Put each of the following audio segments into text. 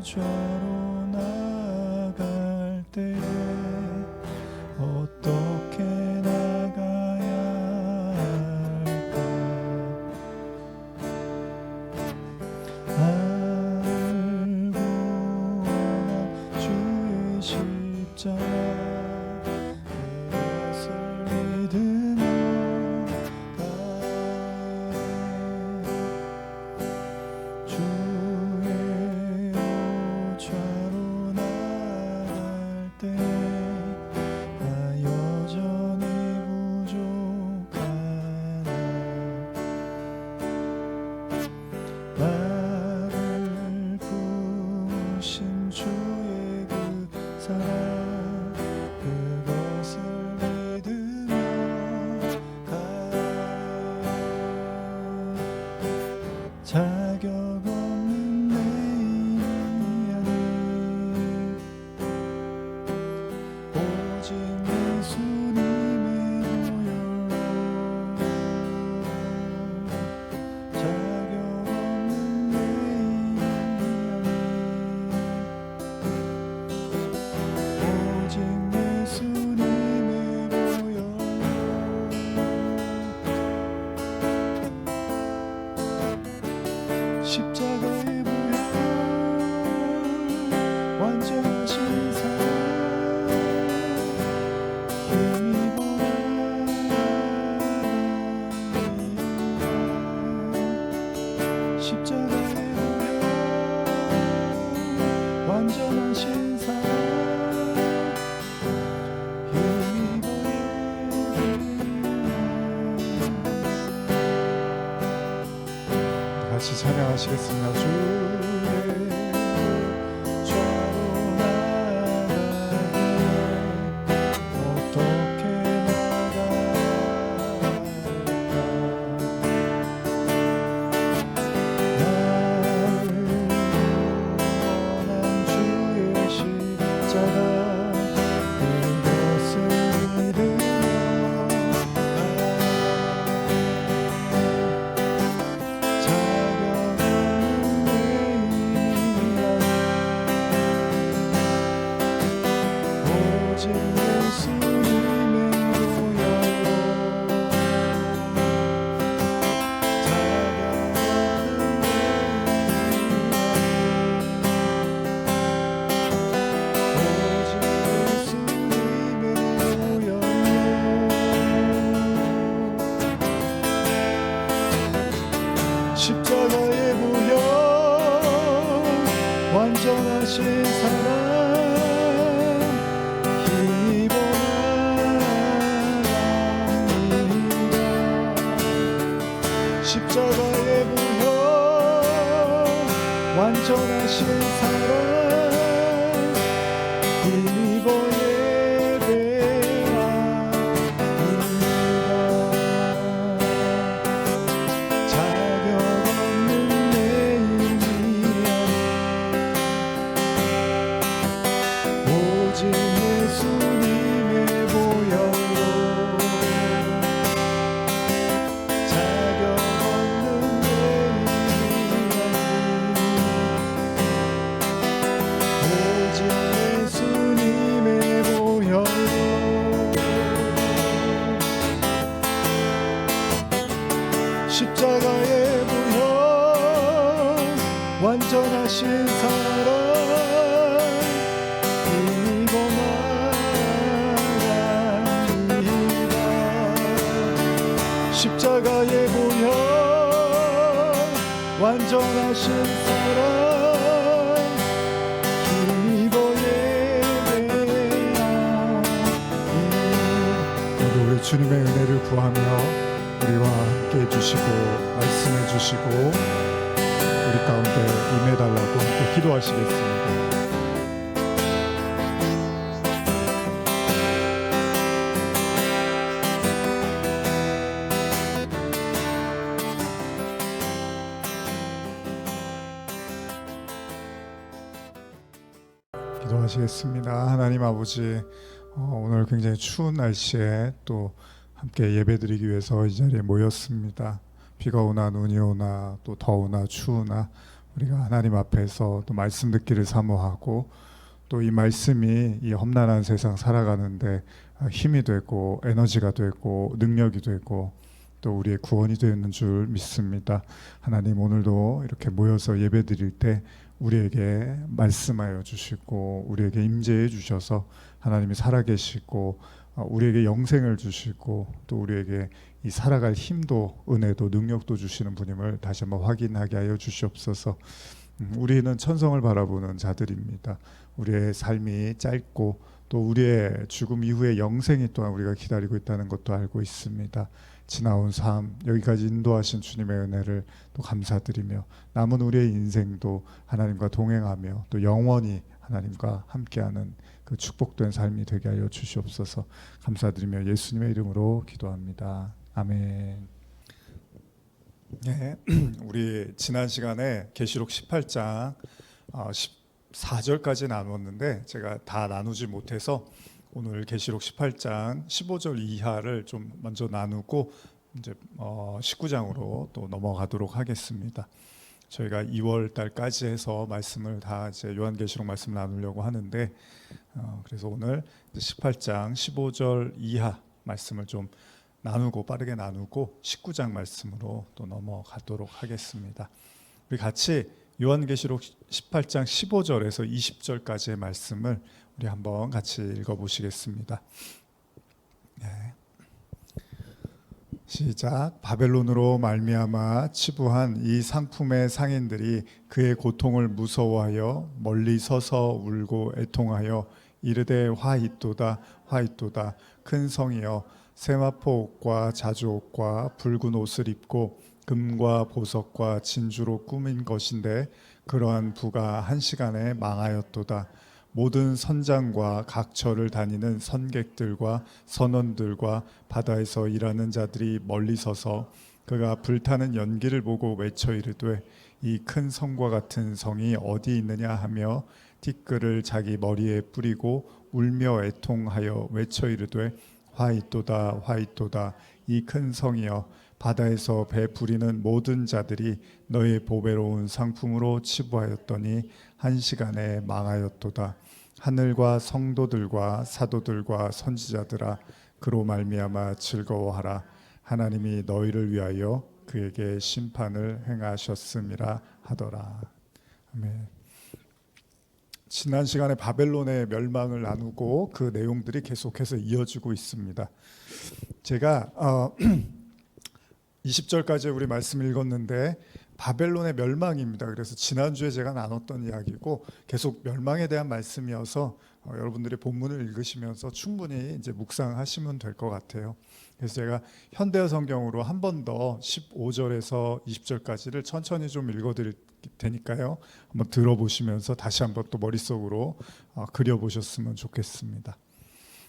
좌로 나갈 때 어떻게 나가야 할까? 알고 난 주의 십자가 그것을 믿으며 주의 좌로 나갈 때 나 여전히 부족하나 나를 부르신 주의 그 사랑 그것을 믿으며 가네 자격 없는 내 힘이 아닌 오직 예수님의 보혈로 자격 없는 내 힘이 아닌 오직 예수님의 보혈로 십자가의 보혈 완전하신 사랑 힘입어 십자가의 보혈 완전하신 사랑 같이 찬양하시겠습니다. 주의 좌로 나가네 어떻게 나갈까 나를 원한 주의 십자가 그것을 믿으며 오직 예수님의 보혈로 자격 없는 오직 예수님의 보혈로 십자가의 보혈 완전하신 사랑 십자가의 보혈 완전하신 사랑 힘입어 예배합니다 자격 없는 내 힘이 아닌 오직 예수님의 보혈로 자격 없는 내 힘이 아닌 오직 예수님의 보혈로 십자가의 보혈 완전하신 사랑 십자가의 보혈 완전하신 사랑 힘입어 예배합니다. 모두 우리 주님의 은혜를 구하며 우리와 함께 해주시고 말씀해 주시고 우리 가운데 임해달라고 함께 기도하시겠습니다. 기도하시겠습니다. 하나님 아버지, 오늘 굉장히 추운 날씨에 또 함께 예배드리기 위해서 이 자리에 모였습니다. 비가 오나 눈이 오나 또 더우나 추우나 우리가 하나님 앞에서 또 말씀 듣기를 사모하고 또 이 말씀이 이 험난한 세상 살아가는데 힘이 되고 에너지가 되고 능력이 되고 또 우리의 구원이 되는 줄 믿습니다. 하나님, 오늘도 이렇게 모여서 예배드릴 때 우리에게 말씀하여 주시고 우리에게 임재해 주셔서 하나님이 살아계시고 우리에게 영생을 주시고 또 우리에게 이 살아갈 힘도 은혜도 능력도 주시는 분임을 다시 한번 확인하게 하여 주시옵소서. 우리는 천성을 바라보는 자들입니다. 우리의 삶이 짧고 또 우리의 죽음 이후의 영생이 또한 우리가 기다리고 있다는 것도 알고 있습니다. 지나온 삶 여기까지 인도하신 주님의 은혜를 또 감사드리며 남은 우리의 인생도 하나님과 동행하며 또 영원히 하나님과 함께하는 그 축복된 삶이 되게 하여 주시옵소서. 감사드리며 예수님의 이름으로 기도합니다. 아멘. 네, 우리 지난 시간에 계시록 18장 14절까지 나누었는데 제가 다 나누지 못해서 오늘 계시록 18장 15절 이하를 좀 먼저 나누고 이제 19장으로 또 넘어가도록 하겠습니다. 저희가 2월 달까지 해서 말씀을 다 이제 요한계시록 말씀 나누려고 하는데 그래서 오늘 18장 15절 이하 말씀을 좀 나누고 빠르게 나누고 19장 말씀으로 또 넘어가도록 하겠습니다. 우리 같이 요한계시록 18장 15절에서 20절까지의 말씀을 우리 한번 같이 읽어보시겠습니다. 네. 시작. 바벨론으로 말미암아 치부한 이 상품의 상인들이 그의 고통을 무서워하여 멀리 서서 울고 애통하여 이르되 화이또다 화이또다 큰 성이여 세마포 옷과 자주 옷과 붉은 옷을 입고 금과 보석과 진주로 꾸민 것인데 그러한 부가 한 시간에 망하였도다. 모든 선장과 각 절을 다니는 선객들과 선원들과 바다에서 일하는 자들이 멀리 서서 그가 불타는 연기를 보고 외쳐 이르되 이 큰 성과 같은 성이 어디 있느냐 하며 티끌을 자기 머리에 뿌리고 울며 애통하여 외쳐 이르되 화이또다 화이또다 이 큰 성이여 바다에서 배 부리는 모든 자들이 너의 보배로운 상품으로 치부하였더니 한 시간에 망하였도다. 하늘과 성도들과 사도들과 선지자들아 그로 말미암아 즐거워하라. 하나님이 너희를 위하여 그에게 심판을 행하셨음이라 하더라. 아멘. 지난 시간에 바벨론의 멸망을 나누고 그 내용들이 계속해서 이어지고 있습니다. 제가 20절까지 우리 말씀 읽었는데 바벨론의 멸망입니다. 그래서 지난주에 제가 나눴던 이야기고 계속 멸망에 대한 말씀이어서 여러분들이 본문을 읽으시면서 충분히 이제 묵상하시면 될 것 같아요. 그래서 제가 현대어 성경으로 한 번 더 15절에서 20절까지를 천천히 좀 읽어드릴 테니까요. 한번 들어보시면서 다시 한번 또 머릿속으로 그려보셨으면 좋겠습니다.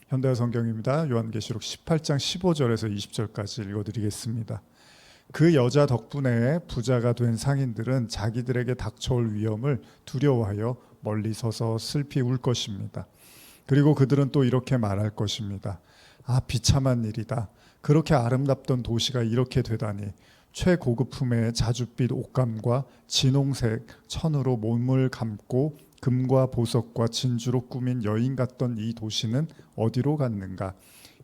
현대어 성경입니다. 요한계시록 18장 15절에서 20절까지 읽어드리겠습니다. 그 여자 덕분에 부자가 된 상인들은 자기들에게 닥쳐올 위험을 두려워하여 멀리 서서 슬피 울 것입니다. 그리고 그들은 또 이렇게 말할 것입니다. 아, 비참한 일이다. 그렇게 아름답던 도시가 이렇게 되다니. 최고급품의 자줏빛 옷감과 진홍색 천으로 몸을 감고 금과 보석과 진주로 꾸민 여인 같던 이 도시는 어디로 갔는가?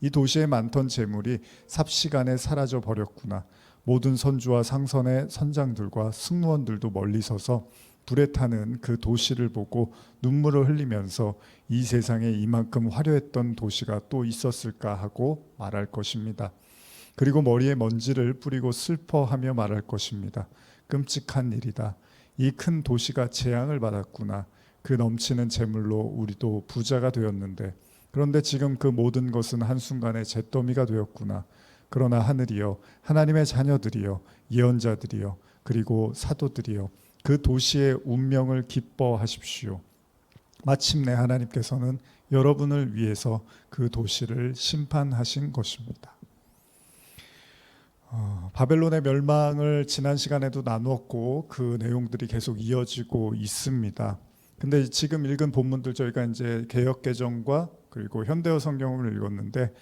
이 도시에 많던 재물이 삽시간에 사라져 버렸구나. 모든 선주와 상선의 선장들과 승무원들도 멀리 서서 불에 타는 그 도시를 보고 눈물을 흘리면서 이 세상에 이만큼 화려했던 도시가 또 있었을까 하고 말할 것입니다. 그리고 머리에 먼지를 뿌리고 슬퍼하며 말할 것입니다. 끔찍한 일이다. 이 큰 도시가 재앙을 받았구나. 그 넘치는 재물로 우리도 부자가 되었는데 그런데 지금 그 모든 것은 한순간에 잿더미가 되었구나. 그러나 하늘이여 하나님의 자녀들이여 예언자들이여 그리고 사도들이여 그 도시의 운명을 기뻐하십시오. 마침내 하나님께서는 여러분을 위해서 그 도시를 심판하신 것입니다. 바벨론의 멸망을 지난 시간에도 나누었고 그 내용들이 계속 이어지고 있습니다. 근데 지금 읽은 본문들 저희가 이제 개역개정과 그리고 현대어 성경을 읽었는데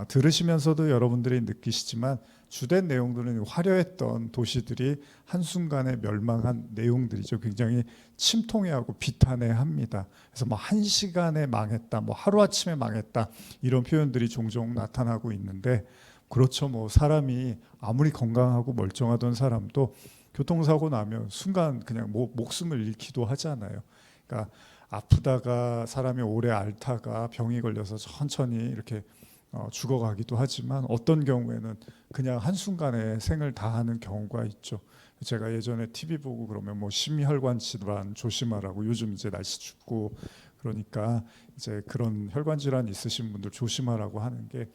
들으시면서도 여러분들이 느끼시지만 주된 내용들은 화려했던 도시들이 한순간에 멸망한 내용들이죠. 굉장히 침통해하고 비탄해합니다. 그래서 뭐 한 시간에 망했다, 뭐 하루아침에 망했다 이런 표현들이 종종 나타나고 있는데 그렇죠. 뭐 사람이 아무리 건강하고 멀쩡하던 사람도 교통사고 나면 순간 그냥 목숨을 잃기도 하잖아요. 그러니까 아프다가 사람이 오래 앓다가 병이 걸려서 천천히 이렇게 죽어가기도 하지만 어떤 경우에는 그냥 한순간에 생을 다하는 경우가 있죠. 제가 예전에 TV 보고 그러면 뭐 심혈관 질환 조심하라고, 요즘 이제 날씨 춥고 그러니까 이제 그런 혈관 질환 있으신 분들 조심하라고 하는 게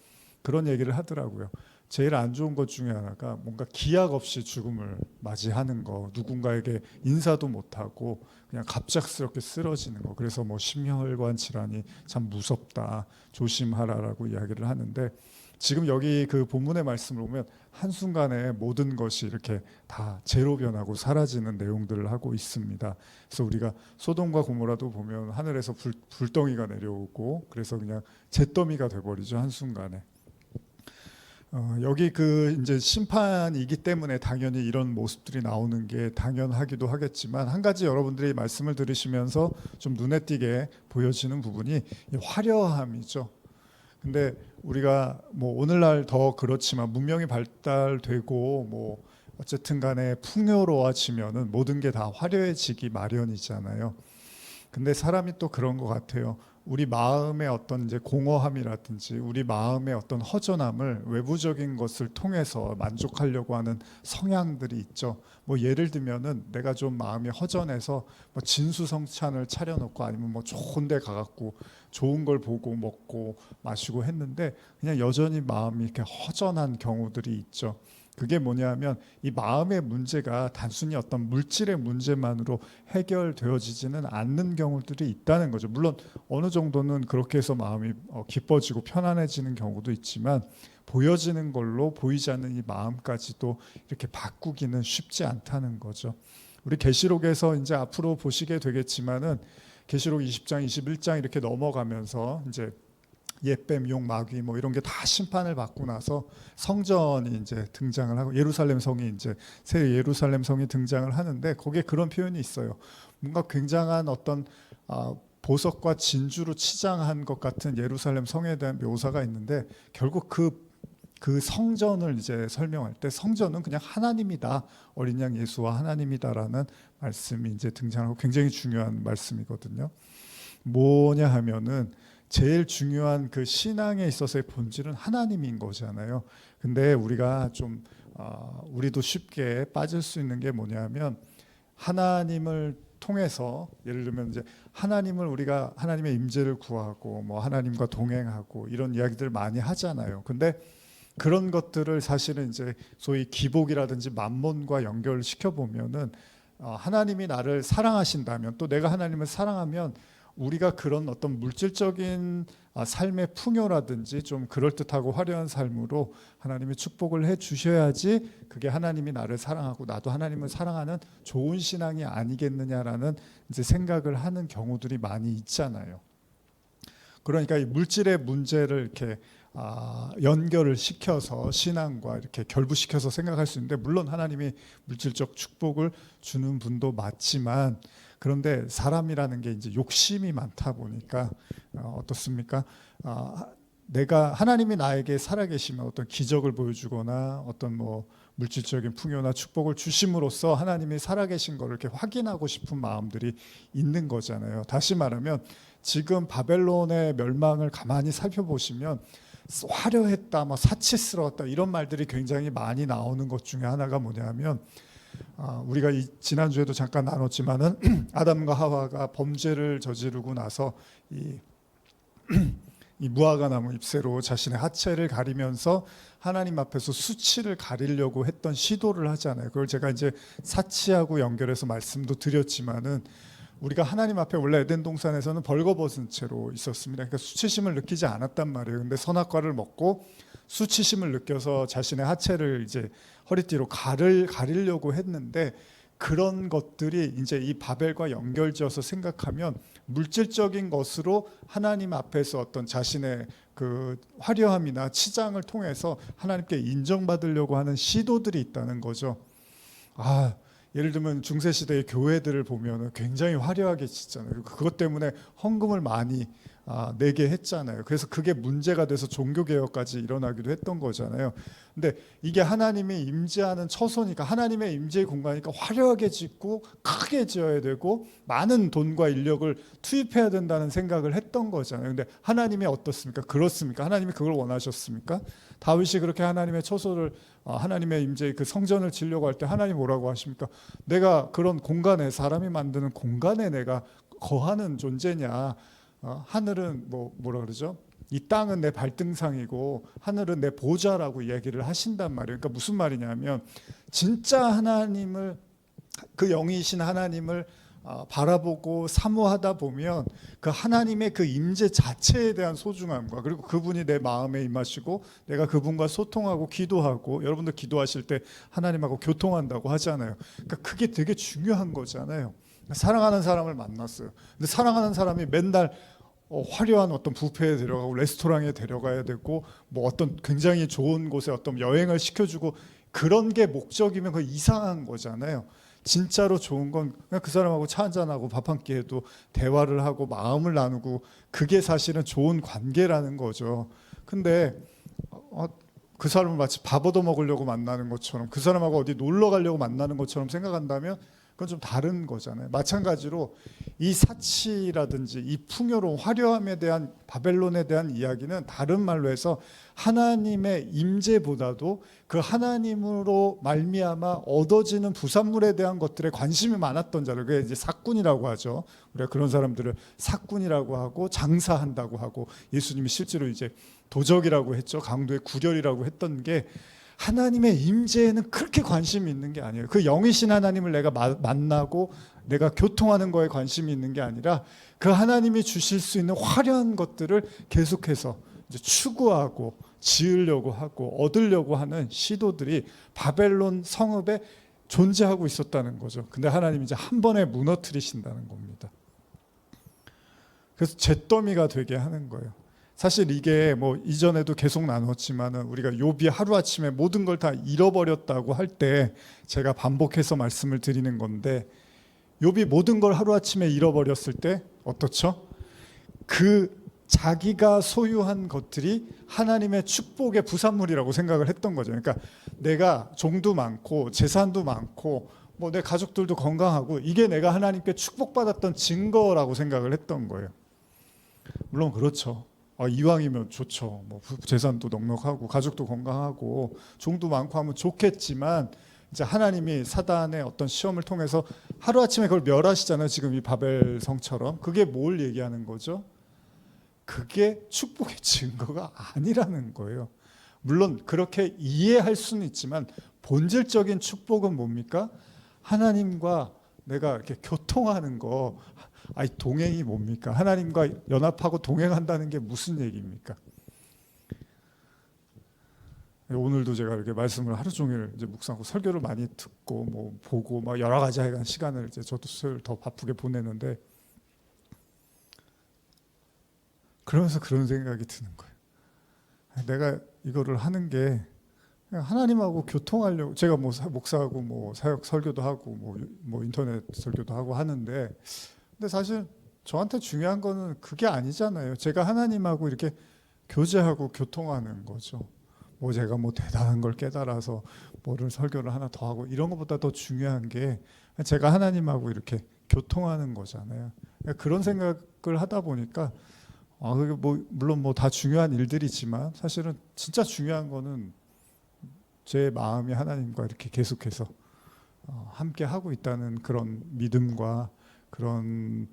그런 얘기를 하더라고요. 제일 안 좋은 것 중에 하나가 뭔가 기약 없이 죽음을 맞이하는 거, 누군가에게 인사도 못하고 그냥 갑작스럽게 쓰러지는 거. 그래서 뭐 심혈관 질환이 참 무섭다, 조심하라라고 이야기를 하는데, 지금 여기 그 본문의 말씀을 보면 한순간에 모든 것이 이렇게 다 제로 변하고 사라지는 내용들을 하고 있습니다. 그래서 우리가 소돔과 고모라도 보면 하늘에서 불덩이가 내려오고 그래서 그냥 잿더미가 돼버리죠, 한순간에. 여기 그 이제 심판이기 때문에 당연히 이런 모습들이 나오는 게 당연하기도 하겠지만, 한 가지 여러분들이 말씀을 들으시면서 좀 눈에 띄게 보여지는 부분이 이 화려함이죠. 근데 우리가 뭐 오늘날 더 그렇지만 문명이 발달되고 뭐 어쨌든 간에 풍요로워지면은 모든 게 다 화려해지기 마련이잖아요. 근데 사람이 또 그런 것 같아요. 우리 마음의 어떤 이제 공허함이라든지 우리 마음의 어떤 허전함을 외부적인 것을 통해서 만족하려고 하는 성향들이 있죠. 뭐 예를 들면은 내가 좀 마음이 허전해서 뭐 진수성찬을 차려놓고 아니면 뭐 좋은 데 가갖고 좋은 걸 보고 먹고 마시고 했는데 그냥 여전히 마음이 이렇게 허전한 경우들이 있죠. 그게 뭐냐면 이 마음의 문제가 단순히 어떤 물질의 문제만으로 해결되어지지는 않는 경우들이 있다는 거죠. 물론 어느 정도는 그렇게 해서 마음이 기뻐지고 편안해지는 경우도 있지만 보여지는 걸로 보이지 않는 이 마음까지도 이렇게 바꾸기는 쉽지 않다는 거죠. 우리 계시록에서 이제 앞으로 보시게 되겠지만은 계시록 20장, 21장 이렇게 넘어가면서 이제 옛뱀, 용, 마귀 뭐 이런 게 다 심판을 받고 나서 성전이 이제 등장을 하고 예루살렘 성이 이제 새 예루살렘 성이 등장을 하는데 거기에 그런 표현이 있어요. 뭔가 굉장한 어떤 보석과 진주로 치장한 것 같은 예루살렘 성에 대한 묘사가 있는데 결국 그 성전을 이제 설명할 때 성전은 그냥 하나님이다, 어린 양 예수와 하나님이다라는 말씀이 이제 등장하고 굉장히 중요한 말씀이거든요. 뭐냐 하면은 제일 중요한 그 신앙에 있어서의 본질은 하나님인 거잖아요. 근데 우리가 좀 우리도 쉽게 빠질 수 있는 게 뭐냐면 하나님을 통해서 예를 들면 이제 하나님을 우리가 하나님의 임재를 구하고 뭐 하나님과 동행하고 이런 이야기들 많이 하잖아요. 근데 그런 것들을 사실은 이제 소위 기복이라든지 만몬과 연결시켜 보면은 하나님이 나를 사랑하신다면 또 내가 하나님을 사랑하면 우리가 그런 어떤 물질적인 삶의 풍요라든지 좀 그럴듯하고 화려한 삶으로 하나님이 축복을 해 주셔야지 그게 하나님이 나를 사랑하고 나도 하나님을 사랑하는 좋은 신앙이 아니겠느냐라는 이제 생각을 하는 경우들이 많이 있잖아요. 그러니까 이 물질의 문제를 이렇게 연결을 시켜서 신앙과 이렇게 결부시켜서 생각할 수 있는데, 물론 하나님이 물질적 축복을 주는 분도 맞지만 그런데 사람이라는 게 이제 욕심이 많다 보니까 어떻습니까? 내가 하나님이 나에게 살아계시면 어떤 기적을 보여주거나 어떤 뭐 물질적인 풍요나 축복을 주심으로써 하나님이 살아계신 것을 이렇게 확인하고 싶은 마음들이 있는 거잖아요. 다시 말하면 지금 바벨론의 멸망을 가만히 살펴보시면 화려했다, 뭐 사치스러웠다 이런 말들이 굉장히 많이 나오는 것 중에 하나가 뭐냐면 우리가 지난주에도 잠깐 나눴지만은 아담과 하와가 범죄를 저지르고 나서 이 무화과 나무 잎새로 자신의 하체를 가리면서 하나님 앞에서 수치를 가리려고 했던 시도를 하잖아요. 그걸 제가 이제 사치하고 연결해서 말씀도 드렸지만은 우리가 하나님 앞에 원래 에덴 동산에서는 벌거벗은 채로 있었습니다. 그러니까 수치심을 느끼지 않았단 말이에요. 근데 선악과를 먹고 수치심을 느껴서 자신의 하체를 이제 허리띠로 가리려고 했는데 그런 것들이 이제 이 바벨과 연결지어서 생각하면 물질적인 것으로 하나님 앞에서 어떤 자신의 그 화려함이나 치장을 통해서 하나님께 인정받으려고 하는 시도들이 있다는 거죠. 예를 들면 중세 시대의 교회들을 보면 굉장히 화려하게 짓잖아요. 그것 때문에 헌금을 많이 내게 했잖아요. 그래서 그게 문제가 돼서 종교개혁까지 일어나기도 했던 거잖아요. 근데 이게 하나님이 임재하는 처소니까, 하나님의 임재의 공간이니까 화려하게 짓고 크게 지어야 되고 많은 돈과 인력을 투입해야 된다는 생각을 했던 거잖아요. 근데 하나님이 어떻습니까? 그렇습니까? 하나님이 그걸 원하셨습니까? 다윗이 그렇게 하나님의 처소를, 하나님의 임재의 그 성전을 지으려고 할 때 하나님 뭐라고 하십니까? 내가 그런 공간에, 사람이 만드는 공간에 내가 거하는 존재냐? 하늘은 뭐라 그러죠? 이 땅은 내 발등상이고 하늘은 내 보좌라고 얘기를 하신단 말이에요. 그러니까 무슨 말이냐면, 진짜 하나님을, 그 영이신 하나님을 바라보고 사모하다 보면 그 하나님의 그 임재 자체에 대한 소중함과, 그리고 그분이 내 마음에 임하시고 내가 그분과 소통하고 기도하고, 여러분들 기도하실 때 하나님하고 교통한다고 하잖아요. 그러니까 그게 되게 중요한 거잖아요. 사랑하는 사람을 만났어요. 근데 사랑하는 사람이 맨날 화려한 어떤 뷔페에 데려가고 레스토랑에 데려가야 되고, 뭐 어떤 굉장히 좋은 곳에 어떤 여행을 시켜주고, 그런 게 목적이면 그 이상한 거잖아요. 진짜로 좋은 건 그냥 그 사람하고 차 한잔하고 밥 한 끼 해도 대화를 하고 마음을 나누고, 그게 사실은 좋은 관계라는 거죠. 근데 그 사람을 마치 밥 얻어 먹으려고 만나는 것처럼, 그 사람하고 어디 놀러 가려고 만나는 것처럼 생각한다면 그건 좀 다른 거잖아요. 마찬가지로 이 사치라든지 이 풍요로운 화려함에 대한, 바벨론에 대한 이야기는 다른 말로 해서 하나님의 임재보다도 그 하나님으로 말미암아 얻어지는 부산물에 대한 것들에 관심이 많았던 자들, 그게 이제 사꾼이라고 하죠. 우리가 그런 사람들을 사꾼이라고 하고 장사한다고 하고, 예수님이 실제로 이제 도적이라고 했죠. 강도의 구렬이라고 했던 게, 하나님의 임재에는 그렇게 관심이 있는 게 아니에요. 그 영이신 하나님을 내가 만나고 내가 교통하는 거에 관심이 있는 게 아니라, 그 하나님이 주실 수 있는 화려한 것들을 계속해서 이제 추구하고 지으려고 하고 얻으려고 하는 시도들이 바벨론 성읍에 존재하고 있었다는 거죠. 근데 하나님이 이제 한 번에 무너뜨리신다는 겁니다. 그래서 잿더미가 되게 하는 거예요. 사실 이게 뭐 이전에도 계속 나눴지만은, 우리가 욥이 하루아침에 모든 걸 다 잃어버렸다고 할 때 제가 반복해서 말씀을 드리는 건데, 욥이 모든 걸 하루아침에 잃어버렸을 때 어떻죠? 그 자기가 소유한 것들이 하나님의 축복의 부산물이라고 생각을 했던 거죠. 그러니까 내가 종도 많고 재산도 많고 뭐 내 가족들도 건강하고, 이게 내가 하나님께 축복받았던 증거라고 생각을 했던 거예요. 물론 그렇죠. 이왕이면 좋죠. 뭐 재산도 넉넉하고 가족도 건강하고 종도 많고 하면 좋겠지만, 이제 하나님이 사단의 어떤 시험을 통해서 하루아침에 그걸 멸하시잖아요. 지금 이 바벨 성처럼. 그게 뭘 얘기하는 거죠? 그게 축복의 증거가 아니라는 거예요. 물론 그렇게 이해할 수는 있지만, 본질적인 축복은 뭡니까? 하나님과 내가 이렇게 교통하는 거. 동행이 뭡니까? 하나님과 연합하고 동행한다는 게 무슨 얘기입니까? 오늘도 제가 이렇게 말씀을 하루 종일 이제 묵상하고 설교를 많이 듣고 뭐 보고 막 여러 가지 하여간 시간을 이제 저도 더 바쁘게 보내는데, 그러면서 그런 생각이 드는 거예요. 내가 이거를 하는 게 그냥 하나님하고 교통하려고, 제가 뭐 목사하고 뭐 사역 설교도 하고 뭐 인터넷 설교도 하고 하는데, 근데 사실 저한테 중요한 거는 그게 아니잖아요. 제가 하나님하고 이렇게 교제하고 교통하는 거죠. 뭐 제가 뭐 대단한 걸 깨달아서 뭐를 설교를 하나 더 하고 이런 것보다 더 중요한 게 제가 하나님하고 이렇게 교통하는 거잖아요. 그런 생각을 하다 보니까 그게 뭐 물론 뭐 다 중요한 일들이지만, 사실은 진짜 중요한 거는 제 마음이 하나님과 이렇게 계속해서 함께 하고 있다는 그런 믿음과 그런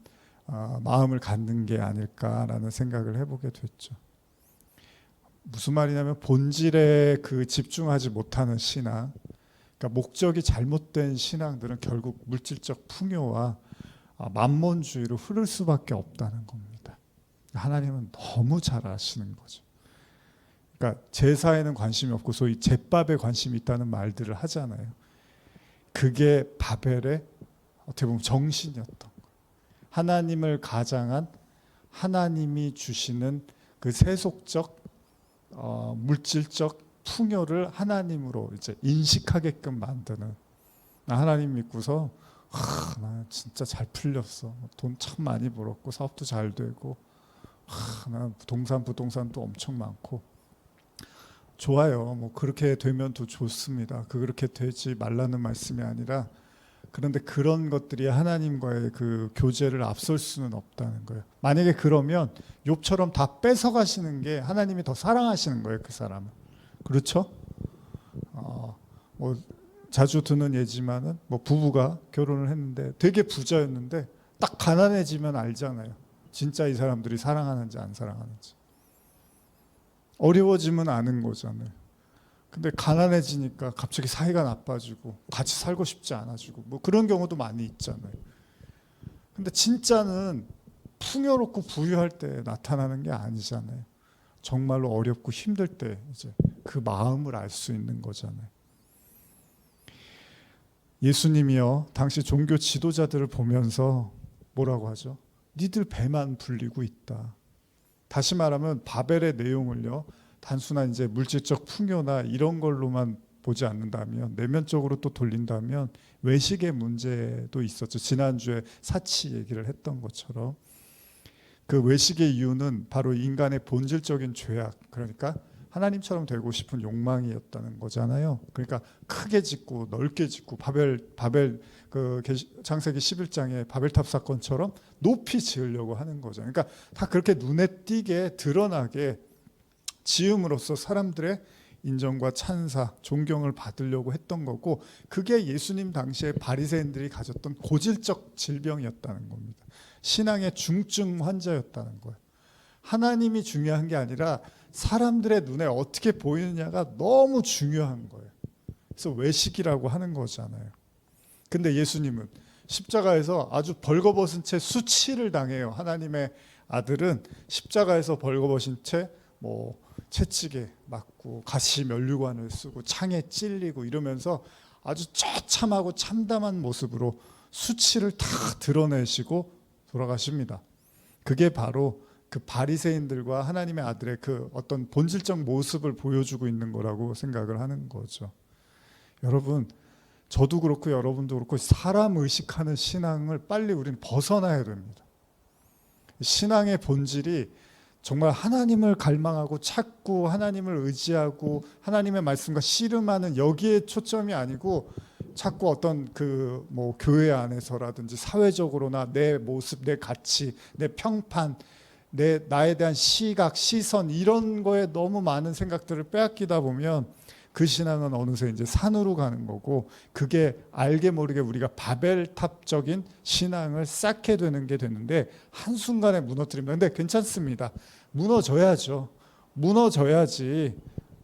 마음을 갖는 게 아닐까라는 생각을 해보게 됐죠. 무슨 말이냐면, 본질에 그 집중하지 못하는 신앙, 그러니까 목적이 잘못된 신앙들은 결국 물질적 풍요와 만몬주의로 흐를 수밖에 없다는 겁니다. 하나님은 너무 잘 아시는 거죠. 그러니까 제사에는 관심이 없고 소위 제밥에 관심이 있다는 말들을 하잖아요. 그게 바벨의 어떻게 보면 정신이었던 거예요. 하나님을 가장한 하나님이 주시는 그 세속적 물질적 풍요를 하나님으로 이제 인식하게끔 만드는, 나 하나님 믿고서 나 진짜 잘 풀렸어, 돈 참 많이 벌었고 사업도 잘 되고 나 부동산도 엄청 많고 좋아요. 뭐 그렇게 되면 더 좋습니다. 그렇게 되지 말라는 말씀이 아니라, 그런데 그런 것들이 하나님과의 그 교제를 앞설 수는 없다는 거예요. 만약에 그러면 욥처럼 다 뺏어가시는 게 하나님이 더 사랑하시는 거예요, 그 사람을. 그렇죠? 뭐 자주 듣는 예지만은 뭐 부부가 결혼을 했는데 되게 부자였는데 딱 가난해지면 알잖아요. 진짜 이 사람들이 사랑하는지 안 사랑하는지. 어려워지면 아는 거잖아요. 근데 가난해지니까 갑자기 사이가 나빠지고 같이 살고 싶지 않아지고 뭐 그런 경우도 많이 있잖아요. 근데 진짜는 풍요롭고 부유할 때 나타나는 게 아니잖아요. 정말로 어렵고 힘들 때 이제 그 마음을 알 수 있는 거잖아요. 예수님이요, 당시 종교 지도자들을 보면서 뭐라고 하죠? 니들 배만 불리고 있다. 다시 말하면 바벨의 내용을요, 단순한 이제 물질적 풍요나 이런 걸로만 보지 않는다면, 내면적으로 또 돌린다면 외식의 문제도 있었죠. 지난주에 사치 얘기를 했던 것처럼 그 외식의 이유는 바로 인간의 본질적인 죄악, 그러니까 하나님처럼 되고 싶은 욕망이었다는 거잖아요. 그러니까 크게 짓고 넓게 짓고 바벨 그 창세기 11장의 바벨탑 사건처럼 높이 지으려고 하는 거죠. 그러니까 다 그렇게 눈에 띄게 드러나게 지음으로써 사람들의 인정과 찬사, 존경을 받으려고 했던 거고, 그게 예수님 당시에 바리새인들이 가졌던 고질적 질병이었다는 겁니다. 신앙의 중증 환자였다는 거예요. 하나님이 중요한 게 아니라 사람들의 눈에 어떻게 보이느냐가 너무 중요한 거예요. 그래서 외식이라고 하는 거잖아요. 근데 예수님은 십자가에서 아주 벌거벗은 채 수치를 당해요. 하나님의 아들은 십자가에서 벌거벗은 채 뭐 채찍에 맞고 가시 면류관을 쓰고 창에 찔리고 이러면서 아주 처참하고 참담한 모습으로 수치를 다 드러내시고 돌아가십니다. 그게 바로 그 바리새인들과 하나님의 아들의 그 어떤 본질적 모습을 보여주고 있는 거라고 생각을 하는 거죠. 여러분, 저도 그렇고 여러분도 그렇고 사람 의식하는 신앙을 빨리 우리는 벗어나야 됩니다. 신앙의 본질이 정말 하나님을 갈망하고 찾고 하나님을 의지하고 하나님의 말씀과 씨름하는 여기에 초점이 아니고, 자꾸 어떤 그 뭐 교회 안에서라든지 사회적으로나 내 모습, 내 가치, 내 평판, 나에 대한 시각, 시선 이런 거에 너무 많은 생각들을 빼앗기다 보면 그 신앙은 어느새 이제 산으로 가는 거고, 그게 알게 모르게 우리가 바벨탑적인 신앙을 쌓게 되는 게 되는데 한순간에 무너뜨립니다. 근데 괜찮습니다. 무너져야죠. 무너져야지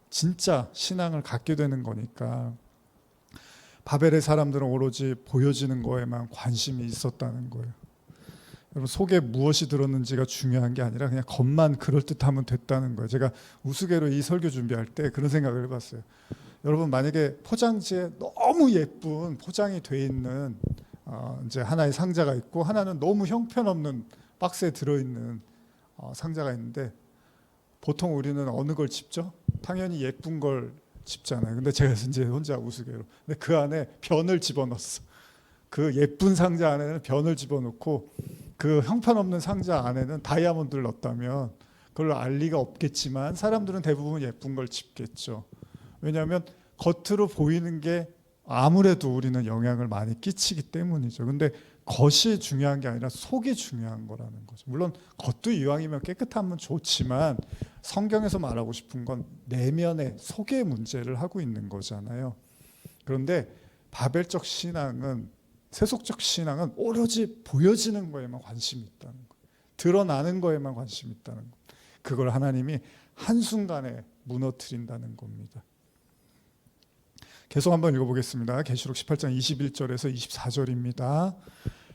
진짜 신앙을 갖게 되는 거니까. 바벨의 사람들은 오로지 보여지는 거에만 관심이 있었다는 거예요. 여러분, 속에 무엇이 들었는지가 중요한 게 아니라 그냥 겉만 그럴듯하면 됐다는 거예요. 제가 우스개로 이 설교 준비할 때 그런 생각을 해봤어요. 여러분, 만약에 포장지에 너무 예쁜 포장이 돼 있는 이제 하나의 상자가 있고, 하나는 너무 형편없는 박스에 들어있는 상자가 있는데, 보통 우리는 어느 걸 집죠? 당연히 예쁜 걸 집잖아요. 근데 제가 이제 혼자 우스개로, 근데 그 안에 변을 집어넣었어. 그 예쁜 상자 안에는 변을 집어넣고 그 형편없는 상자 안에는 다이아몬드를 넣었다면 그걸로 알 리가 없겠지만 사람들은 대부분 예쁜 걸 집겠죠. 왜냐하면 겉으로 보이는 게 아무래도 우리는 영향을 많이 끼치기 때문이죠. 근데 겉이 중요한 게 아니라 속이 중요한 거라는 거죠. 물론 겉도 이왕이면 깨끗하면 좋지만 성경에서 말하고 싶은 건 내면의 속의 문제를 하고 있는 거잖아요. 그런데 바벨적 신앙은, 세속적 신앙은 오로지 보여지는 거에만 관심이 있다는 거예요. 드러나는 거에만 관심이 있다는 거예요. 그걸 하나님이 한순간에 무너뜨린다는 겁니다. 계속 한번 읽어보겠습니다. 계시록 18장 21절에서 24절입니다.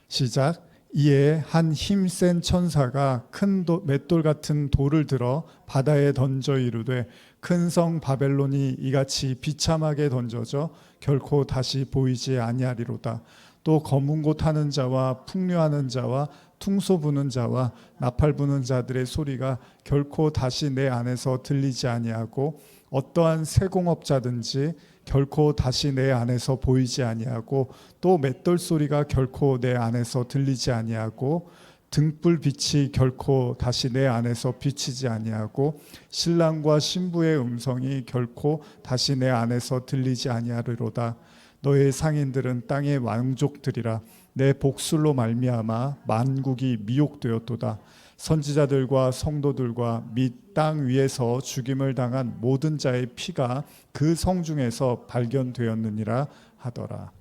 시작. 이에 한 힘센 천사가 큰 맷돌 같은 돌을 들어 바다에 던져 이르되 큰 성 바벨론이 이같이 비참하게 던져져 결코 다시 보이지 아니하리로다. 또 검은 곳 하는 자와 풍류하는 자와 퉁소 부는 자와 나팔 부는 자들의 소리가 결코 다시 내 안에서 들리지 아니하고 어떠한 세공업자든지 결코 다시 내 안에서 보이지 아니하고 또 맷돌 소리가 결코 내 안에서 들리지 아니하고 등불 빛이 결코 다시 내 안에서 비치지 아니하고 신랑과 신부의 음성이 결코 다시 내 안에서 들리지 아니하리로다. 너의 상인들은 땅의 왕족들이라. 내 복술로 말미암아 만국이 미혹되었도다. 선지자들과 성도들과 및 땅 위에서 죽임을 당한 모든 자의 피가 그 성 중에서 발견되었느니라 하더라.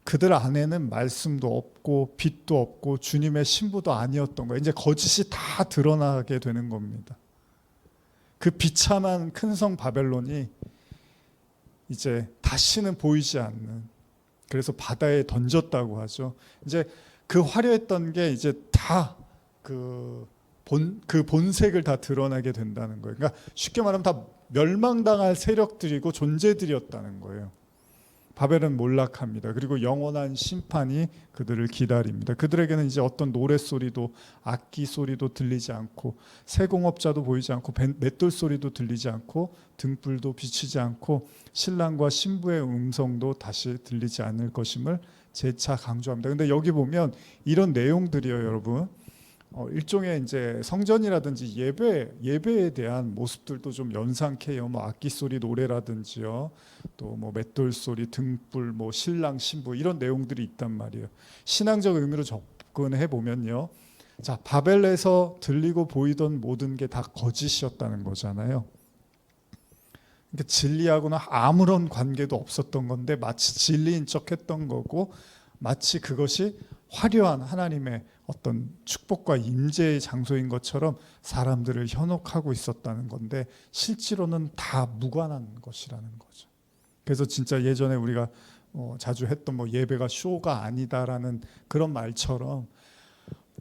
그들 안에는 말씀도 없고 빛도 없고 주님의 신부도 아니었던 거예요. 이제 거짓이 다 드러나게 되는 겁니다. 그 비참한 큰 성 바벨론이 이제 다시는 보이지 않는, 그래서 바다에 던졌다고 하죠. 이제 그 화려했던 게 이제 다 그 본색을 다 드러나게 된다는 거예요. 그러니까 쉽게 말하면 다 멸망당할 세력들이고 존재들이었다는 거예요. 바벨은 몰락합니다. 그리고 영원한 심판이 그들을 기다립니다. 그들에게는 이제 어떤 노랫소리도 악기 소리도 들리지 않고 세공업자도 보이지 않고 맷돌 소리도 들리지 않고 등불도 비치지 않고 신랑과 신부의 음성도 다시 들리지 않을 것임을 재차 강조합니다. 근데 여기 보면 이런 내용들이요, 여러분. 일종의 이제 성전이라든지 예배에 대한 모습들도 좀 연상케 해요. 뭐 악기 소리 노래라든지요, 또 뭐 맷돌 소리, 등불, 뭐 신랑 신부 이런 내용들이 있단 말이에요. 신앙적 의미로 접근해 보면요, 자 바벨에서 들리고 보이던 모든 게 다 거짓이었다는 거잖아요. 그러니까 진리하고는 아무런 관계도 없었던 건데 마치 진리인 척했던 거고, 마치 그것이 화려한 하나님의 어떤 축복과 임재의 장소인 것처럼 사람들을 현혹하고 있었다는 건데 실제로는 다 무관한 것이라는 거죠. 그래서 진짜 예전에 우리가 자주 했던 뭐 예배가 쇼가 아니다라는 그런 말처럼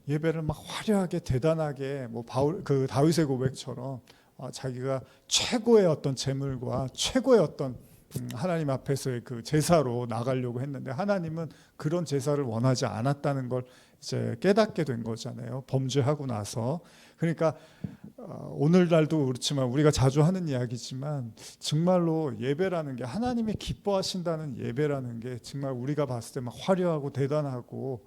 예배를 막 화려하게 대단하게 뭐 그 다윗의 고백처럼 자기가 최고의 어떤 제물과 최고의 어떤 하나님 앞에서의 그 제사로 나가려고 했는데 하나님은 그런 제사를 원하지 않았다는 걸 이제 깨닫게 된 거잖아요. 범죄하고 나서. 그러니까 오늘날도 그렇지만 우리가 자주 하는 이야기지만 정말로 예배라는 게, 하나님이 기뻐하신다는 예배라는 게 정말 우리가 봤을 때 막 화려하고 대단하고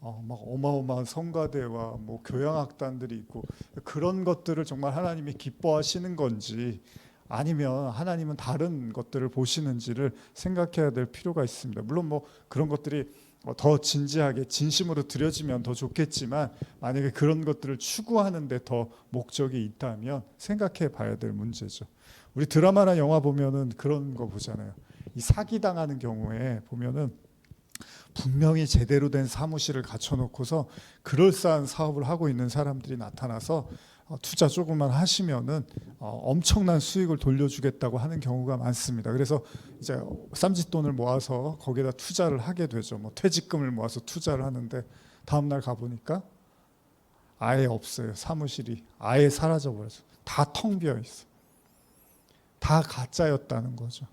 막 어마어마한 성가대와 뭐 교향악단들이 있고 그런 것들을 정말 하나님이 기뻐하시는 건지 아니면 하나님은 다른 것들을 보시는지를 생각해야 될 필요가 있습니다. 물론 뭐 그런 것들이 더 진지하게 진심으로 드려지면 더 좋겠지만 만약에 그런 것들을 추구하는 데 더 목적이 있다면 생각해 봐야 될 문제죠. 우리 드라마나 영화 보면은 그런 거 보잖아요. 이 사기당하는 경우에 보면은 분명히 제대로 된 사무실을 갖춰놓고서 그럴싸한 사업을 하고 있는 사람들이 나타나서 투자 조금만 하시면은 엄청난 수익을 돌려주겠다고 하는 경우가 많습니다. 그래서 이제 쌈짓돈을 모아서 거기다 투자를 하게 되죠. 뭐 퇴직금을 모아서 투자를 하는데 다음 날 가보니까 아예 없어요. 사무실이 아예 사라져버려서 다 텅 비어 있어. 다 가짜였다는 거죠.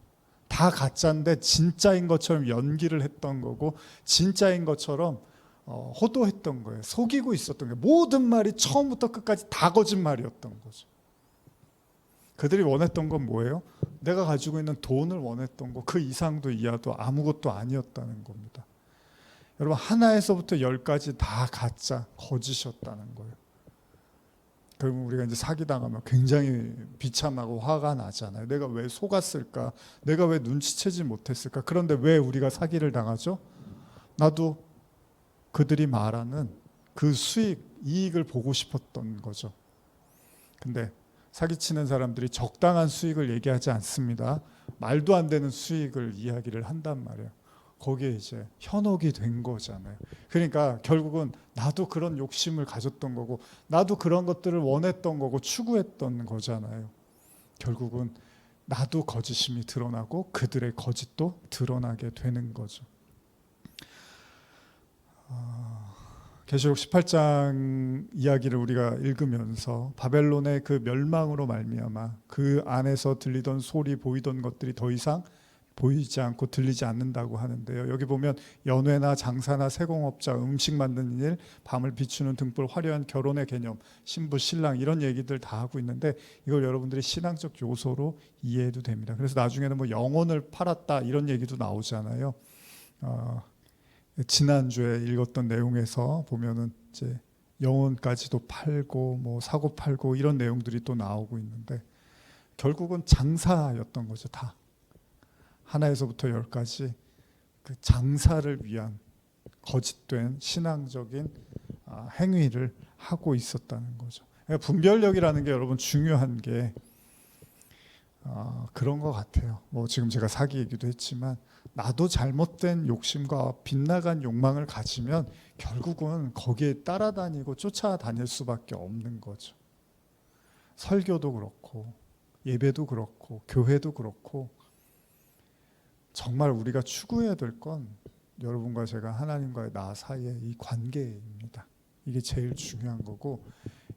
다 가짜인데 진짜인 것처럼 연기를 했던 거고 진짜인 것처럼 호도했던 거예요. 속이고 있었던 거예요. 모든 말이 처음부터 끝까지 다 거짓말이었던 거죠. 그들이 원했던 건 뭐예요? 내가 가지고 있는 돈을 원했던 거, 그 이상도 이하도 아무것도 아니었다는 겁니다. 여러분, 하나에서부터 열까지 다 가짜, 거짓이었다는 거예요. 그러면 우리가 이제 사기당하면 굉장히 비참하고 화가 나잖아요. 내가 왜 속았을까? 내가 왜 눈치채지 못했을까? 그런데 왜 우리가 사기를 당하죠? 나도 그들이 말하는 그 수익, 이익을 보고 싶었던 거죠. 근데 사기치는 사람들이 적당한 수익을 얘기하지 않습니다. 말도 안 되는 수익을 이야기를 한단 말이에요. 거기에 이제 현혹이 된 거잖아요. 그러니까 결국은 나도 그런 욕심을 가졌던 거고 나도 그런 것들을 원했던 거고 추구했던 거잖아요. 결국은 나도 거짓임이 드러나고 그들의 거짓도 드러나게 되는 거죠. 계시록 18장 이야기를 우리가 읽으면서 바벨론의 그 멸망으로 말미암아 그 안에서 들리던 소리, 보이던 것들이 더 이상 보이지 않고 들리지 않는다고 하는데요. 여기 보면 연회나 장사나 세공업자, 음식 만드는 일, 밤을 비추는 등불, 화려한 결혼의 개념, 신부, 신랑 이런 얘기들 다 하고 있는데 이걸 여러분들이 신앙적 요소로 이해해도 됩니다. 그래서 나중에는 뭐 영혼을 팔았다 이런 얘기도 나오잖아요. 지난주에 읽었던 내용에서 보면은 이제 영혼까지도 팔고 뭐 사고 팔고 이런 내용들이 또 나오고 있는데 결국은 장사였던 거죠. 다 하나에서부터 열까지 그 장사를 위한 거짓된 신앙적인 행위를 하고 있었다는 거죠. 그러니까 분별력이라는 게 여러분 중요한 게 그런 것 같아요. 뭐 지금 제가 사기 얘기도 했지만 나도 잘못된 욕심과 빗나간 욕망을 가지면 결국은 거기에 따라다니고 쫓아다닐 수밖에 없는 거죠. 설교도 그렇고 예배도 그렇고 교회도 그렇고 정말 우리가 추구해야 될 건 여러분과 제가 하나님과의 나 사이의 이 관계입니다. 이게 제일 중요한 거고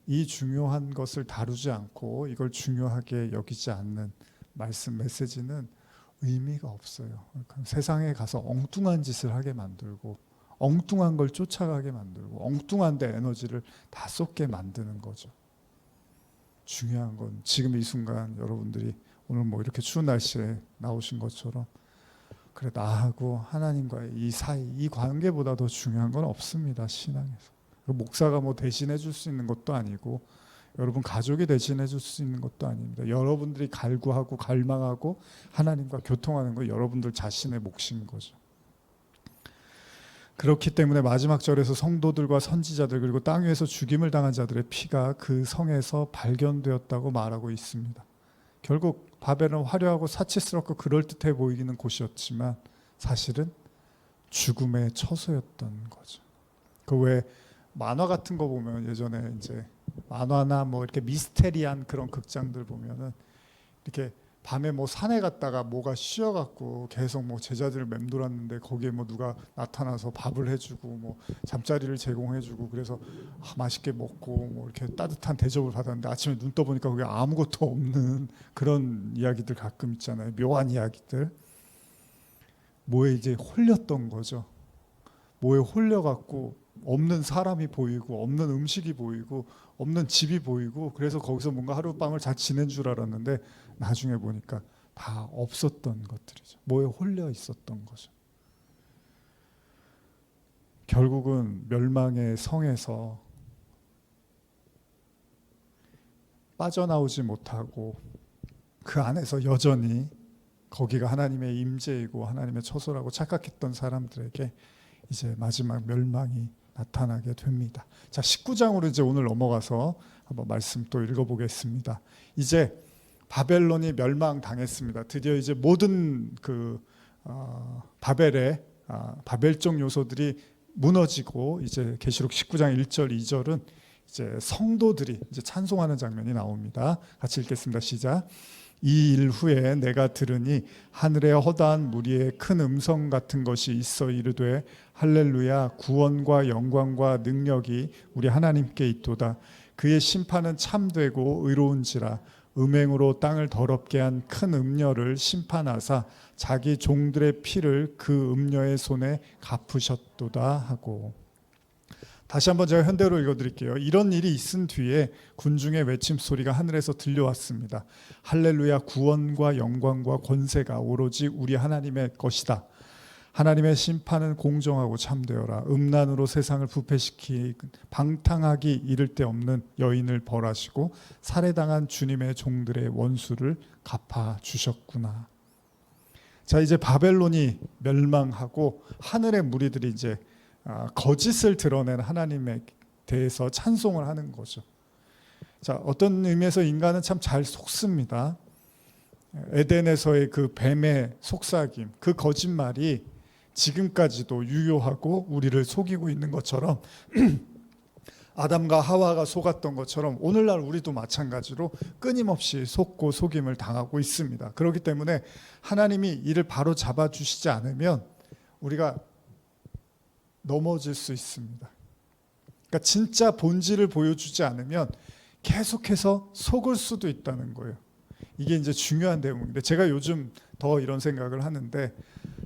이 중요한 것을 다루지 않고 이걸 중요하게 여기지 않는 말씀 메시지는 의미가 없어요. 세상에 가서 엉뚱한 짓을 하게 만들고 엉뚱한 걸 쫓아가게 만들고 엉뚱한 데 에너지를 다 쏟게 만드는 거죠. 중요한 건 지금 이 순간 여러분들이 오늘 뭐 이렇게 추운 날씨에 나오신 것처럼 그래 나하고 하나님과의 이 사이 이 관계보다 더 중요한 건 없습니다. 신앙에서 목사가 뭐 대신해 줄 수 있는 것도 아니고 여러분 가족이 대신해 줄 수 있는 것도 아닙니다. 여러분들이 갈구하고 갈망하고 하나님과 교통하는 거 여러분들 자신의 몫인 거죠. 그렇기 때문에 마지막 절에서 성도들과 선지자들 그리고 땅 위에서 죽임을 당한 자들의 피가 그 성에서 발견되었다고 말하고 있습니다. 결국 바벨은 화려하고 사치스럽고 그럴듯해 보이는 곳이었지만 사실은 죽음의 처소였던 거죠. 그 왜 만화 같은 거 보면 예전에 이제 만화나 뭐 이렇게 미스테리한 그런 극장들 보면은 이렇게 밤에 뭐 산에 갔다가 뭐가 씌어갖고 계속 뭐 제자들을 맴돌았는데 거기에 뭐 누가 나타나서 밥을 해주고 뭐 잠자리를 제공해주고 그래서 맛있게 먹고 뭐 이렇게 따뜻한 대접을 받았는데 아침에 눈 떠보니까 거기 아무것도 없는 그런 이야기들 가끔 있잖아요. 묘한 이야기들. 뭐에 이제 홀렸던 거죠. 뭐에 홀려갖고 없는 사람이 보이고 없는 음식이 보이고 없는 집이 보이고 그래서 거기서 뭔가 하룻밤을 잘 지낸 줄 알았는데 나중에 보니까 다 없었던 것들이죠. 뭐에 홀려 있었던 거죠. 결국은 멸망의 성에서 빠져나오지 못하고 그 안에서 여전히 거기가 하나님의 임재이고 하나님의 처소라고 착각했던 사람들에게 이제 마지막 멸망이 나타나게 됩니다. 자, 19장으로 이제 오늘 넘어가서 한번 말씀 또 읽어보겠습니다. 이제 바벨론이 멸망당했습니다. 드디어 이제 모든 그 바벨의 바벨적 요소들이 무너지고 이제 계시록 19장 1절 2절은 이제 성도들이 이제 찬송하는 장면이 나옵니다. 같이 읽겠습니다. 시작. 이 일 후에 내가 들으니 하늘에 허다한 무리의 큰 음성 같은 것이 있어 이르되 할렐루야 구원과 영광과 능력이 우리 하나님께 있도다. 그의 심판은 참되고 의로운지라 음행으로 땅을 더럽게 한 큰 음녀를 심판하사 자기 종들의 피를 그 음녀의 손에 갚으셨도다 하고. 다시 한번 제가 현대로 읽어드릴게요. 이런 일이 있은 뒤에 군중의 외침 소리가 하늘에서 들려왔습니다. 할렐루야 구원과 영광과 권세가 오로지 우리 하나님의 것이다. 하나님의 심판은 공정하고 참되어라. 음란으로 세상을 부패시키 방탕하기 이를 데 없는 여인을 벌하시고 살해당한 주님의 종들의 원수를 갚아주셨구나. 자, 이제 바벨론이 멸망하고 하늘의 무리들이 이제 거짓을 드러낸 하나님에 대해서 찬송을 하는 거죠. 자, 어떤 의미에서 인간은 참 잘 속습니다. 에덴에서의 그 뱀의 속삭임, 그 거짓말이 지금까지도 유효하고 우리를 속이고 있는 것처럼 아담과 하와가 속았던 것처럼 오늘날 우리도 마찬가지로 끊임없이 속고 속임을 당하고 있습니다. 그렇기 때문에 하나님이 이를 바로 잡아주시지 않으면 우리가 넘어질 수 있습니다. 그러니까 진짜 본질을 보여주지 않으면 계속해서 속을 수도 있다는 거예요. 이게 이제 중요한 대목인데, 제가 요즘 더 이런 생각을 하는데,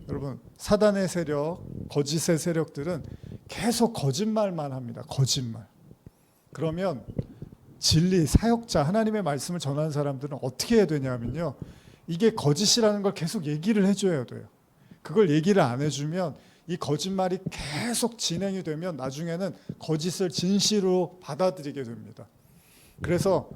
여러분, 사단의 세력, 거짓의 세력들은 계속 거짓말만 합니다. 거짓말. 그러면 진리, 사역자, 하나님의 말씀을 전하는 사람들은 어떻게 해야 되냐면요, 이게 거짓이라는 걸 계속 얘기를 해줘야 돼요. 그걸 얘기를 안 해주면 이 거짓말이 계속 진행이 되면 나중에는 거짓을 진실로 받아들이게 됩니다. 그래서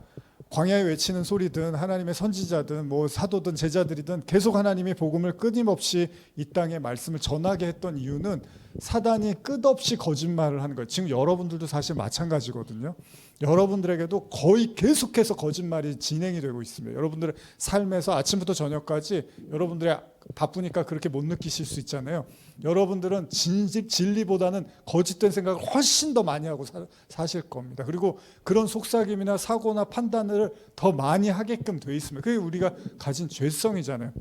광야에 외치는 소리든 하나님의 선지자든 뭐 사도든 제자들이든 계속 하나님의 복음을 끊임없이 이 땅에 말씀을 전하게 했던 이유는 사단이 끝없이 거짓말을 하는 거예요. 지금 여러분들도 사실 마찬가지거든요. 여러분들에게도 거의 계속해서 거짓말이 진행이 되고 있습니다. 여러분들의 삶에서 아침부터 저녁까지 여러분들의 바쁘니까 그렇게 못 느끼실 수 있잖아요. 여러분들은 진리보다는 거짓된 생각을 훨씬 더 많이 하고 사실 겁니다. 그리고 그런 속삭임이나 사고나 판단을 더 많이 하게끔 돼 있습니다. 그게 우리가 가진 죄성이잖아요.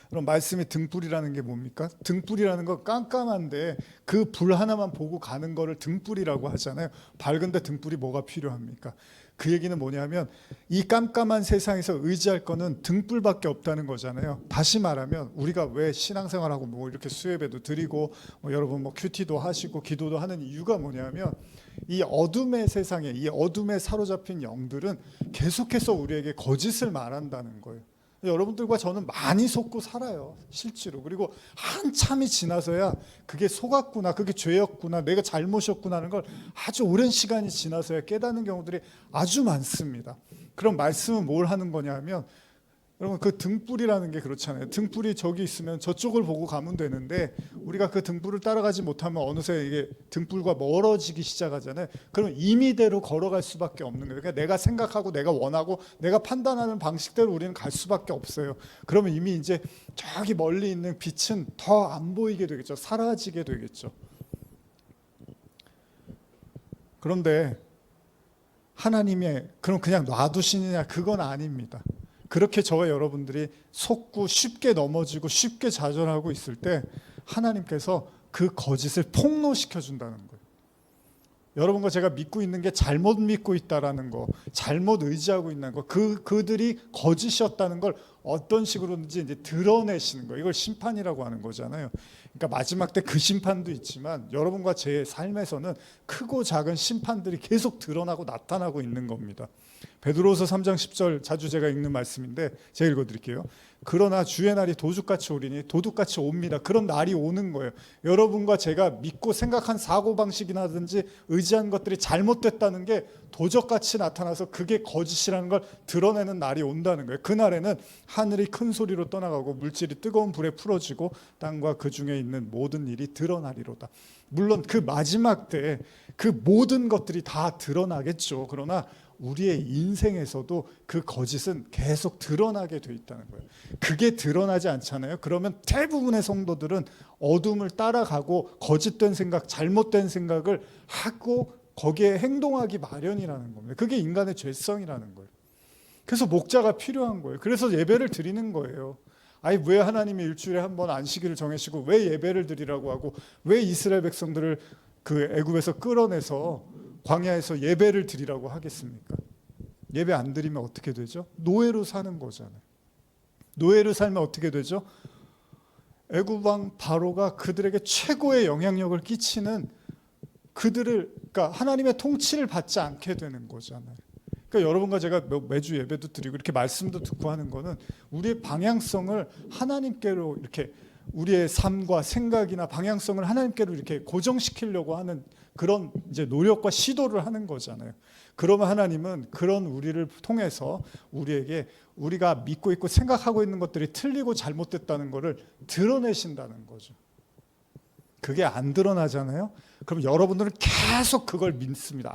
그럼 말씀이 등불이라는 게 뭡니까? 등불이라는 건 깜깜한데 그 불 하나만 보고 가는 거를 등불이라고 하잖아요. 밝은데 등불이 뭐가 필요합니까? 그 얘기는 뭐냐면 이 깜깜한 세상에서 의지할 거는 등불밖에 없다는 거잖아요. 다시 말하면 우리가 왜 신앙생활하고 뭐 이렇게 수예배도 드리고 뭐 여러분 뭐 큐티도 하시고 기도도 하는 이유가 뭐냐면 이 어둠의 세상에, 이 어둠에 사로잡힌 영들은 계속해서 우리에게 거짓을 말한다는 거예요. 여러분들과 저는 많이 속고 살아요, 실제로. 그리고 한참이 지나서야 그게 속았구나, 그게 죄였구나, 내가 잘못이었구나 하는 걸 아주 오랜 시간이 지나서야 깨닫는 경우들이 아주 많습니다. 그럼 말씀은 뭘 하는 거냐 하면, 여러분, 그 등불이라는 게 그렇잖아요. 등불이 저기 있으면 저쪽을 보고 가면 되는데 우리가 그 등불을 따라가지 못하면 어느새 이게 등불과 멀어지기 시작하잖아요. 그럼 임의대로 걸어갈 수밖에 없는 거예요. 그러니까 내가 생각하고 내가 원하고 내가 판단하는 방식대로 우리는 갈 수밖에 없어요. 그러면 이미 이제 저기 멀리 있는 빛은 더 안 보이게 되겠죠. 사라지게 되겠죠. 그런데 하나님의 그럼 그냥 놔두시느냐? 그건 아닙니다. 그렇게 저와 여러분들이 속고 쉽게 넘어지고 쉽게 좌절하고 있을 때 하나님께서 그 거짓을 폭로시켜 준다는 거예요. 여러분과 제가 믿고 있는 게 잘못 믿고 있다라는 거, 잘못 의지하고 있는 거, 그들이 거짓이었다는 걸 어떤 식으로든지 이제 드러내시는 거예요. 이걸 심판이라고 하는 거잖아요. 그러니까 마지막 때 그 심판도 있지만 여러분과 제 삶에서는 크고 작은 심판들이 계속 드러나고 나타나고 있는 겁니다. 베드로서 3장 10절 자주 제가 읽는 말씀인데 제가 읽어드릴게요. 그러나 주의 날이 도둑같이 오리니 도둑같이 옵니다. 그런 날이 오는 거예요. 여러분과 제가 믿고 생각한 사고방식이라든지 의지한 것들이 잘못됐다는 게 도적같이 나타나서 그게 거짓이라는 걸 드러내는 날이 온다는 거예요. 그날에는 하늘이 큰 소리로 떠나가고 물질이 뜨거운 불에 풀어지고 땅과 그 중에 있는 모든 일이 드러나리로다. 물론 그 마지막 때에 그 모든 것들이 다 드러나겠죠. 그러나 우리의 인생에서도 그 거짓은 계속 드러나게 돼 있다는 거예요. 그게 드러나지 않잖아요. 그러면 대부분의 성도들은 어둠을 따라가고 거짓된 생각, 잘못된 생각을 하고 거기에 행동하기 마련이라는 겁니다. 그게 인간의 죄성이라는 거예요. 그래서 목자가 필요한 거예요. 그래서 예배를 드리는 거예요. 아니 왜 하나님이 일주일에 한 번 안식일을 정해시고 왜 예배를 드리라고 하고 왜 이스라엘 백성들을 그 애굽에서 끌어내서 광야에서 예배를 드리라고 하겠습니까? 예배 안 드리면 어떻게 되죠? 노예로 사는 거잖아요. 노예로 살면 어떻게 되죠? 애굽 왕 바로가 그들에게 최고의 영향력을 끼치는 그러니까 하나님의 통치를 받지 않게 되는 거잖아요. 그러니까 여러분과 제가 매주 예배도 드리고 이렇게 말씀도 듣고 하는 거는 우리의 방향성을 하나님께로 이렇게 우리의 삶과 생각이나 방향성을 하나님께로 이렇게 고정시키려고 하는 그런 이제 노력과 시도를 하는 거잖아요. 그러면 하나님은 그런 우리를 통해서 우리에게 우리가 믿고 있고 생각하고 있는 것들이 틀리고 잘못됐다는 것을 드러내신다는 거죠. 그게 안 드러나잖아요. 그럼 여러분들은 계속 그걸 믿습니다.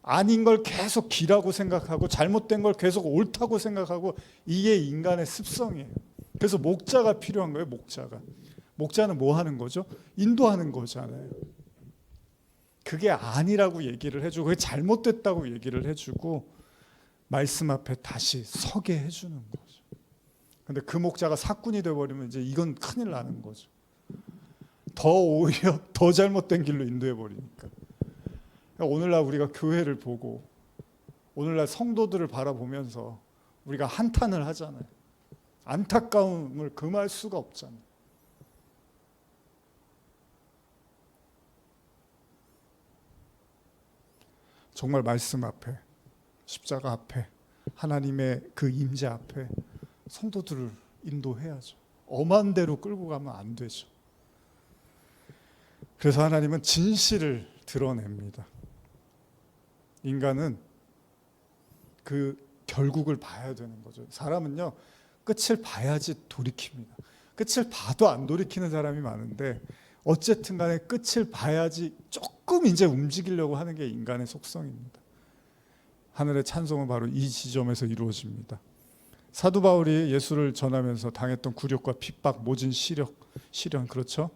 아닌 걸 계속 기라고 생각하고 잘못된 걸 계속 옳다고 생각하고 이게 인간의 습성이에요. 그래서 목자가 필요한 거예요. 목자는 뭐 하는 거죠? 인도하는 거잖아요. 그게 아니라고 얘기를 해주고 그게 잘못됐다고 얘기를 해주고 말씀 앞에 다시 서게 해주는 거죠. 근데 그 목자가 사꾼이 돼버리면 이제 이건 큰일 나는 거죠. 오히려 더 잘못된 길로 인도해 버리니까. 오늘날 우리가 교회를 보고 오늘날 성도들을 바라보면서 우리가 한탄을 하잖아요. 안타까움을 금할 수가 없잖아요. 정말 말씀 앞에, 십자가 앞에, 하나님의 그 임재 앞에 성도들을 인도해야죠. 엄한 대로 끌고 가면 안 되죠. 그래서 하나님은 진실을 드러냅니다. 인간은 그 결국을 봐야 되는 거죠. 사람은요, 끝을 봐야지 돌이킵니다. 끝을 봐도 안 돌이키는 사람이 많은데 어쨌든 간에 끝을 봐야지 조금 이제 움직이려고 하는 게 인간의 속성입니다. 하늘의 찬송은 바로 이 지점에서 이루어집니다. 사도 바울이 예수를 전하면서 당했던 굴욕과 핍박, 모진 시련, 그렇죠?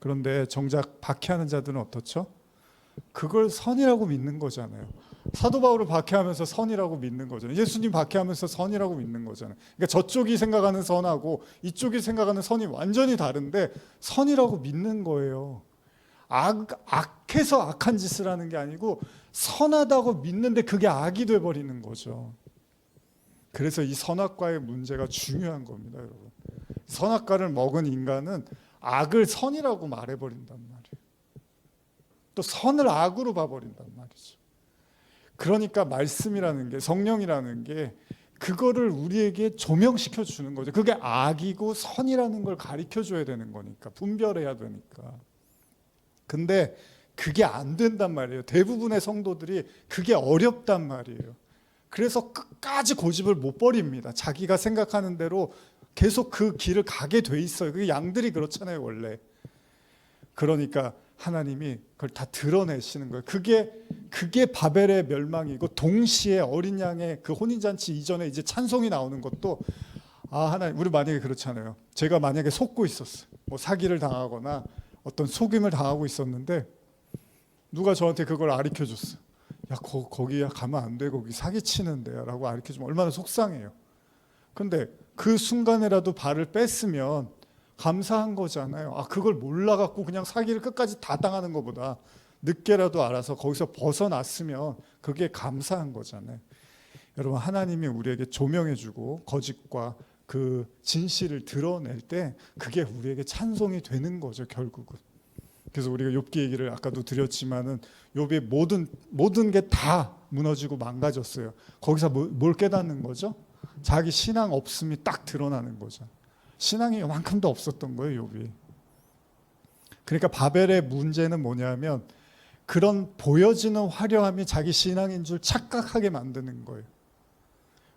그런데 정작 박해하는 자들은 어떻죠? 그걸 선이라고 믿는 거잖아요. 사도 바울을 박해하면서 선이라고 믿는 거잖아요. 예수님 박해하면서 선이라고 믿는 거잖아요. 그러니까 저쪽이 생각하는 선하고 이쪽이 생각하는 선이 완전히 다른데 선이라고 믿는 거예요. 악해서 악한 짓을 하는 게 아니고 선하다고 믿는데 그게 악이 돼버리는 거죠. 그래서 이 선악과의 문제가 중요한 겁니다, 여러분. 선악과를 먹은 인간은 악을 선이라고 말해버린단 말이에요. 또 선을 악으로 봐버린단 말이죠. 그러니까 말씀이라는 게, 성령이라는 게 그거를 우리에게 조명시켜 주는 거죠. 그게 악이고 선이라는 걸 가르쳐 줘야 되는 거니까, 분별해야 되니까. 근데 그게 안 된단 말이에요. 대부분의 성도들이 그게 어렵단 말이에요. 그래서 끝까지 고집을 못 버립니다. 자기가 생각하는 대로 계속 그 길을 가게 돼 있어요. 그게 양들이 그렇잖아요, 원래. 그러니까 하나님이 그걸 다 드러내시는 거예요. 그게 바벨의 멸망이고, 동시에 어린 양의 그 혼인잔치 이전에 이제 찬송이 나오는 것도, 하나님, 우리 만약에 그렇잖아요. 제가 만약에 속고 있었어요. 뭐 사기를 당하거나 어떤 속임을 당하고 있었는데 누가 저한테 그걸 가르쳐 줬어요. 야, 거기 가면 안 돼. 거기 사기치는 데야 라고 가르쳐 주면 얼마나 속상해요. 근데 그 순간에라도 발을 뺐으면 감사한 거잖아요. 그걸 몰라갖고 그냥 사기를 끝까지 다 당하는 것보다 늦게라도 알아서 거기서 벗어났으면 그게 감사한 거잖아요. 여러분, 하나님이 우리에게 조명해주고 거짓과 그 진실을 드러낼 때 그게 우리에게 찬송이 되는 거죠, 결국은. 그래서 우리가 욥기 얘기를 아까도 드렸지만은 욥의 모든 게 다 무너지고 망가졌어요. 거기서 뭘 깨닫는 거죠? 자기 신앙 없음이 딱 드러나는 거죠. 신앙이 요만큼도 없었던 거예요, 욥이. 그러니까 바벨의 문제는 뭐냐면 그런 보여지는 화려함이 자기 신앙인 줄 착각하게 만드는 거예요.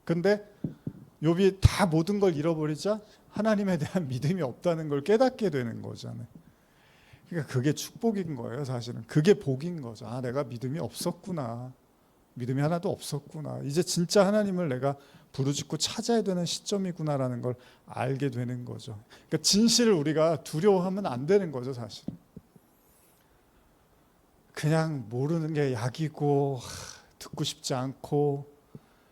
근데 욥이 다 모든 걸 잃어버리자 하나님에 대한 믿음이 없다는 걸 깨닫게 되는 거잖아요. 그러니까 그게 축복인 거예요, 사실은. 그게 복인 거죠. 내가 믿음이 없었구나. 믿음이 하나도 없었구나. 이제 진짜 하나님을 내가 부르짖고 찾아야 되는 시점이구나라는 걸 알게 되는 거죠. 그러니까 진실을 우리가 두려워하면 안 되는 거죠, 사실. 그냥 모르는 게 약이고 듣고 싶지 않고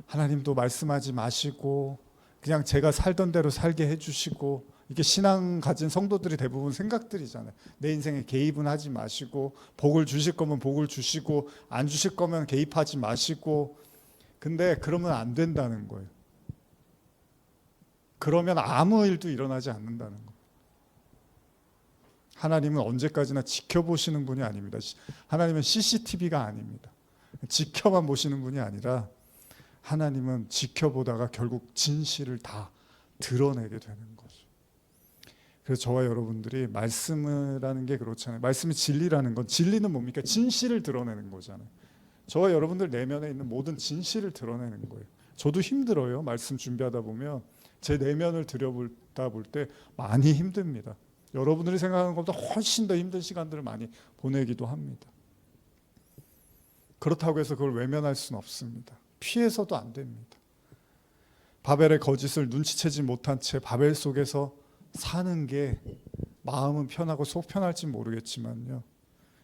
하나님도 말씀하지 마시고 그냥 제가 살던 대로 살게 해주시고, 이게 신앙 가진 성도들이 대부분 생각들이잖아요. 내 인생에 개입은 하지 마시고, 복을 주실 거면 복을 주시고 안 주실 거면 개입하지 마시고. 근데 그러면 안 된다는 거예요. 그러면 아무 일도 일어나지 않는다는 거예요. 하나님은 언제까지나 지켜보시는 분이 아닙니다. 하나님은 CCTV가 아닙니다. 지켜만 보시는 분이 아니라 하나님은 지켜보다가 결국 진실을 다 드러내게 되는 거죠. 그래서 저와 여러분들이 말씀이라는 게 그렇잖아요. 말씀이 진리라는 건, 진리는 뭡니까? 진실을 드러내는 거잖아요. 저와 여러분들 내면에 있는 모든 진실을 드러내는 거예요. 저도 힘들어요. 말씀 준비하다 보면 제 내면을 들여다볼 때 많이 힘듭니다. 여러분들이 생각하는 것보다 훨씬 더 힘든 시간들을 많이 보내기도 합니다. 그렇다고 해서 그걸 외면할 수는 없습니다. 피해서도 안 됩니다. 바벨의 거짓을 눈치채지 못한 채 바벨 속에서 사는 게 마음은 편하고 속 편할지 모르겠지만요,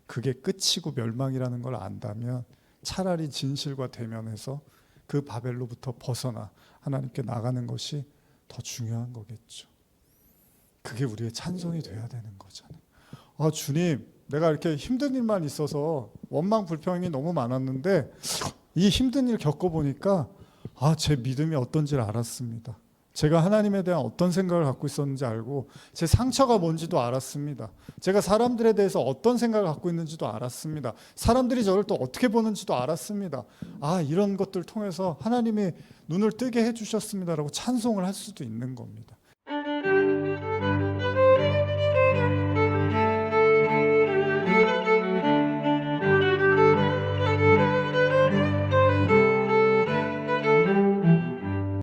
그게 끝이고 멸망이라는 걸 안다면 차라리 진실과 대면해서 그 바벨로부터 벗어나 하나님께 나가는 것이 더 중요한 거겠죠. 그게 우리의 찬송이 돼야 되는 거잖아요. 주님, 내가 이렇게 힘든 일만 있어서 원망 불평이 너무 많았는데 이 힘든 일 겪어보니까 제 믿음이 어떤지를 알았습니다. 제가 하나님에 대한 어떤 생각을 갖고 있었는지 알고 제 상처가 뭔지도 알았습니다. 제가 사람들에 대해서 어떤 생각을 갖고 있는지도 알았습니다. 사람들이 저를 또 어떻게 보는지도 알았습니다. 이런 것들을 통해서 하나님이 눈을 뜨게 해주셨습니다라고 찬송을 할 수도 있는 겁니다.